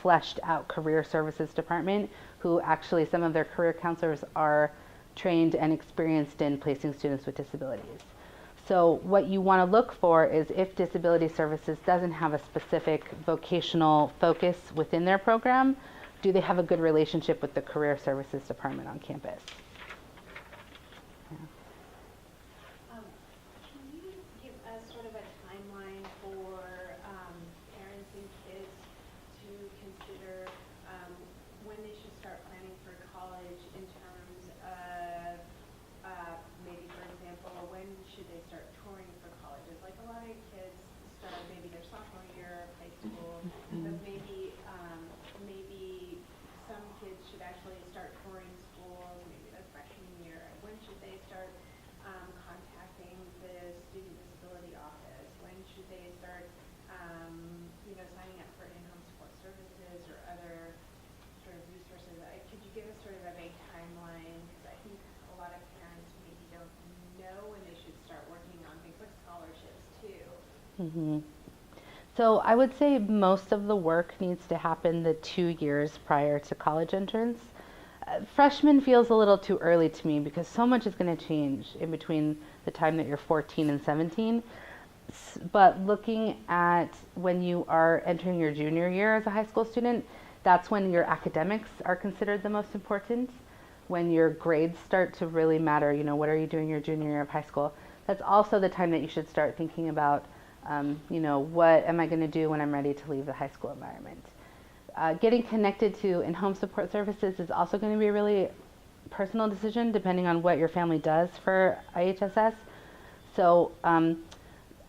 fleshed out career services department who actually, some of their career counselors are trained and experienced in placing students with disabilities. So what you want to look for is if disability services doesn't have a specific vocational focus within their program, do they have a good relationship with the career services department on campus? Can you give us sort of a timeline for parents and kids to consider when they should start planning for college in terms of maybe, for example, when should they start touring for colleges? Like a lot of kids start maybe their sophomore year of high school, but maybe some kids should actually start touring schools maybe their freshman year. When should they start contacting the student disability office? When should they start signing up for in-home support services or other sort of resources? Could you give us sort of a vague timeline? Because I think a lot of parents maybe don't know when they should start working on things like scholarships too. Mm-hmm. So I would say most of the work needs to happen the 2 years prior to college entrance. Freshman feels a little too early to me because so much is going to change in between the time that you're 14 and 17. But looking at when you are entering your junior year as a high school student, that's when your academics are considered the most important. When your grades start to really matter, what are you doing your junior year of high school? That's also the time that you should start thinking about what am I going to do when I'm ready to leave the high school environment? Getting connected to in-home support services is also going to be a really personal decision depending on what your family does for IHSS. So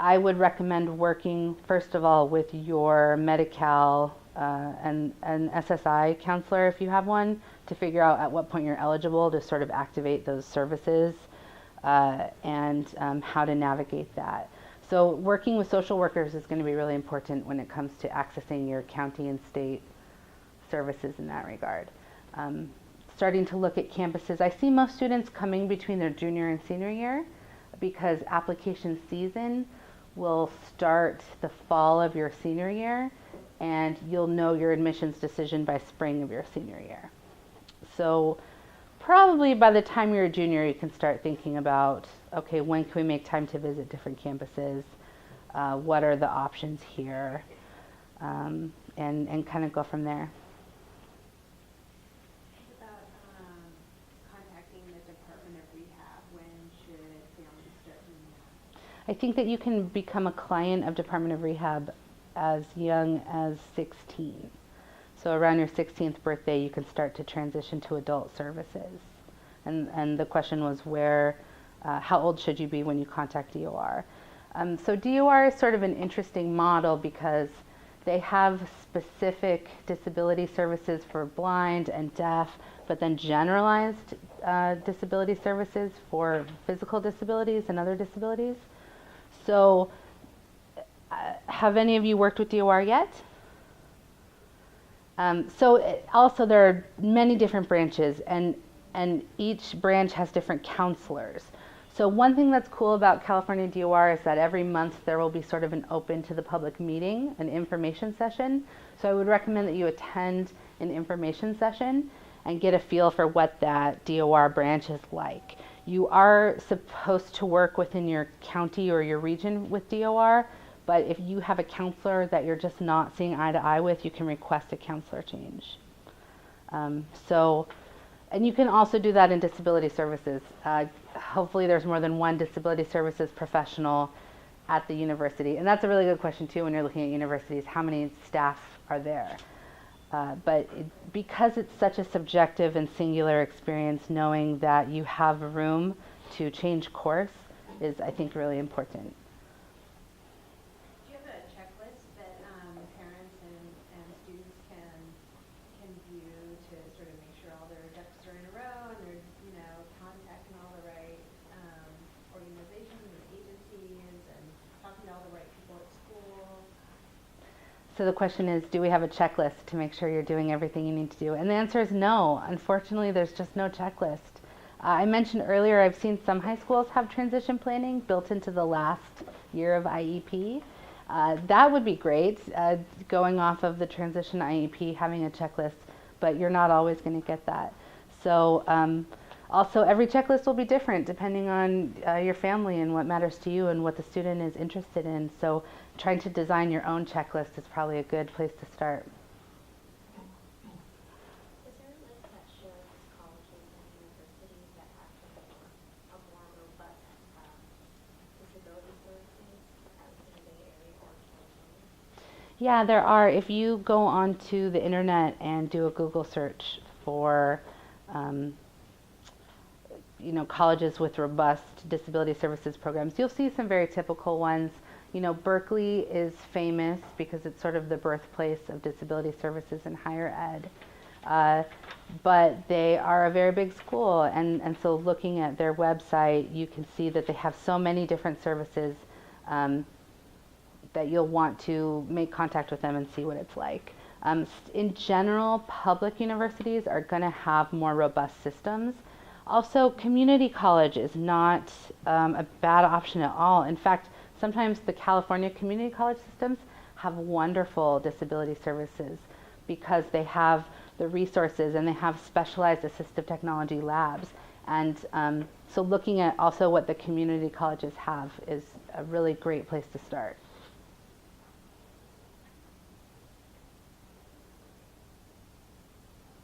I would recommend working, first of all, with your Medi-Cal and SSI counselor, if you have one, to figure out at what point you're eligible to sort of activate those services and how to navigate that. So working with social workers is going to be really important when it comes to accessing your county and state services in that regard. Starting to look at campuses. I see most students coming between their junior and senior year because application season will start the fall of your senior year and you'll know your admissions decision by spring of your senior year. So probably by the time you're a junior, you can start thinking about, okay, when can we make time to visit different campuses? What are the options here? And kind of go from there. What about contacting the Department of Rehab? When should families start doing that? I think that you can become a client of Department of Rehab as young as 16. So around your 16th birthday, you can start to transition to adult services. And the question was how old should you be when you contact DOR? So DOR is sort of an interesting model because they have specific disability services for blind and deaf, but then generalized disability services for physical disabilities and other disabilities. So have any of you worked with DOR yet? Also there are many different branches and each branch has different counselors. So one thing that's cool about California DOR is that every month there will be sort of an open to the public meeting, an information session. So I would recommend that you attend an information session and get a feel for what that DOR branch is like. You are supposed to work within your county or your region with DOR, but if you have a counselor that you're just not seeing eye to eye with, you can request a counselor change. And you can also do that in disability services. Hopefully there's more than one disability services professional at the university. And that's a really good question too when you're looking at universities, how many staff are there? Because it's such a subjective and singular experience, knowing that you have room to change course is, I think, really important. Do you have a checklist that parents and students can view to sort of make sure all their ducks are in a row and they're contacting all the right organizations and agencies and talking to all the right people at school? So the question is, do we have a checklist to make sure you're doing everything you need to do? And the answer is no. Unfortunately, there's just no checklist. I mentioned earlier, I've seen some high schools have transition planning built into the last year of IEP. That would be great, going off of the transition IEP, having a checklist, but you're not always going to get that. So also every checklist will be different depending on your family and what matters to you and what the student is interested in. So trying to design your own checklist is probably a good place to start. Is there a list that shows colleges and universities that have a more robust disability services in the Bay Area or California? Yeah, there are. If you go onto the internet and do a Google search for colleges with robust disability services programs, you'll see some very typical ones. Berkeley is famous because it's sort of the birthplace of disability services in higher ed. But they are a very big school, and so looking at their website, you can see that they have so many different services that you'll want to make contact with them and see what it's like. In general, public universities are going to have more robust systems. Also, community college is not a bad option at all. In fact, sometimes the California community college systems have wonderful disability services because they have the resources and they have specialized assistive technology labs. And so looking at also what the community colleges have is a really great place to start.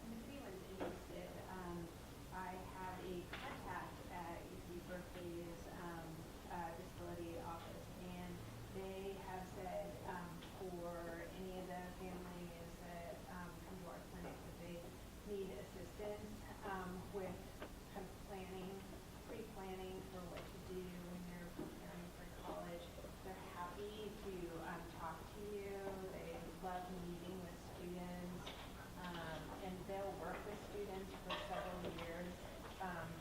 And if anyone's interested, I have a contact at UC Berkeley's disability office, and they have said for any of the families that come to our clinic that they need assistance with kind of pre-planning for what to do when you're preparing for college. They're happy to talk to you. They love meeting with students. And they'll work with students for several years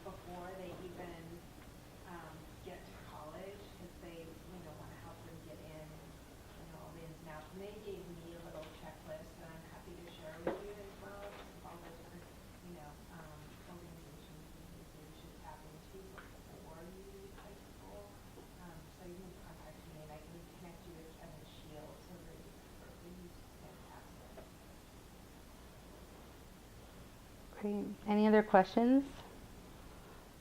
before they even get to college, because they want to help them get in, all the ins and outs. And they gave me a little checklist that I'm happy to share with you as well, of all the different organizations and things that you should tap into before you leave high school. So you can contact me and I can connect you with Kevin Shields over at Berkeley. He's fantastic. Great. Any other questions?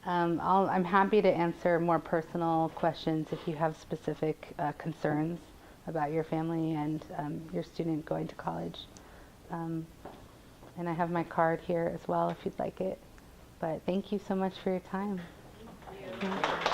I'm happy to answer more personal questions if you have specific concerns about your family and your student going to college. And I have my card here as well if you'd like it. But thank you so much for your time. Thank you.